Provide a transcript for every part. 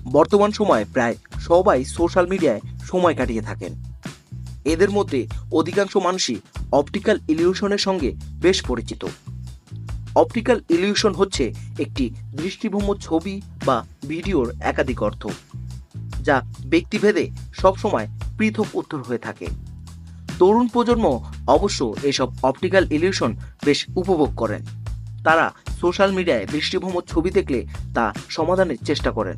বর্তমান সময়ে প্রায় সবাই সোশ্যাল মিডিয়ায় সময় কাটিয়ে থাকেন। এদের মধ্যে অধিকাংশ মানুষই অপটিক্যাল ইলিউশনের সঙ্গে বেশ পরিচিত। অপটিক্যাল ইলিউশন হচ্ছে একটি দৃষ্টিভ্রম ছবি বা ভিডিওর একাধিক অর্থ, যা ব্যক্তিভেদে সবসময় পৃথক উত্তর হয়ে থাকে। তরুণ প্রজন্ম অবশ্য এসব অপটিক্যাল ইলিউশন বেশ উপভোগ করেন। তারা সোশ্যাল মিডিয়ায় দৃষ্টিভ্রম ছবি দেখলে তা সমাধানের চেষ্টা করেন।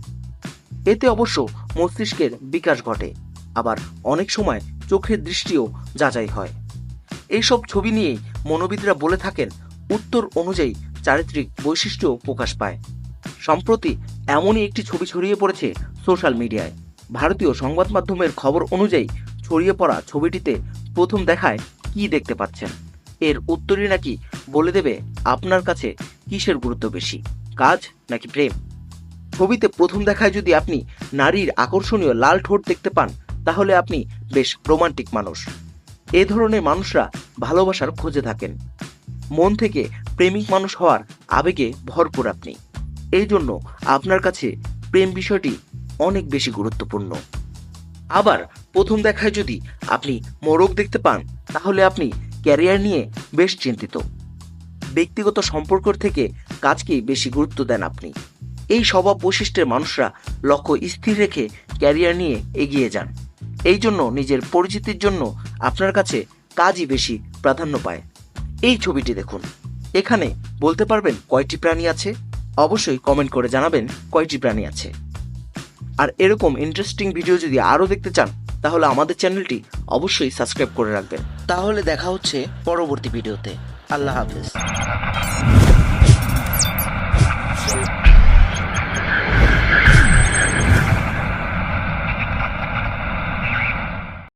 এতে অবশ্য মস্তিষ্কের বিকাশ ঘটে, আবার অনেক সময় চোখের দৃষ্টিও যাচাই হয়। এইসব ছবি নিয়েই মনোবিদরা বলে থাকেন উত্তর অনুযায়ী চারিত্রিক বৈশিষ্ট্য প্রকাশ পায়। সম্প্রতি এমনই একটি ছবি ছড়িয়ে পড়েছে সোশ্যাল মিডিয়ায়। ভারতীয় সংবাদ মাধ্যমের খবর অনুযায়ী ছড়িয়ে পড়া ছবিটিতে প্রথম দেখায় কি দেখতে পাচ্ছেন, এর উত্তরই নাকি বলে দেবে আপনার কাছে কিসের গুরুত্ব বেশি, কাজ নাকি প্রেম। ছবিতে প্রথম দেখায় যদি আপনি নারীর আকর্ষণীয় লাল ঠোঁট দেখতে পান, তাহলে আপনি বেশ রোমান্টিক মানুষ। এ ধরনের মানুষরা ভালোবাসার খোঁজে থাকেন। মন থেকে প্রেমিক মানুষ হওয়ার আবেগে ভরপুর আপনি। এই জন্য আপনার কাছে প্রেম বিষয়টি অনেক বেশি গুরুত্বপূর্ণ। আবার প্রথম দেখায় যদি আপনি মোরগ দেখতে পান, তাহলে আপনি ক্যারিয়ার নিয়ে বেশ চিন্তিত। ব্যক্তিগত সম্পর্ক থেকে কাজকেই বেশি গুরুত্ব দেন আপনি। এই স্বভাব বৈশিষ্ট্যের মানুষরা লক্ষ্য স্থির রেখে ক্যারিয়ার নিয়ে এগিয়ে যান। এই জন্য নিজের পরিচিতির জন্য আপনার কাছে কাজই বেশি প্রাধান্য পায়। এই ছবিটি দেখুন, এখানে বলতে পারবেন কয়টি প্রাণী আছে? অবশ্যই কমেন্ট করে জানাবেন কয়টি প্রাণী আছে। আর এরকম ইন্টারেস্টিং ভিডিও যদি আরও দেখতে চান, তাহলে আমাদের চ্যানেলটি অবশ্যই সাবস্ক্রাইব করে রাখবেন। তাহলে দেখা হচ্ছে পরবর্তী ভিডিওতে। আল্লাহ হাফেজ।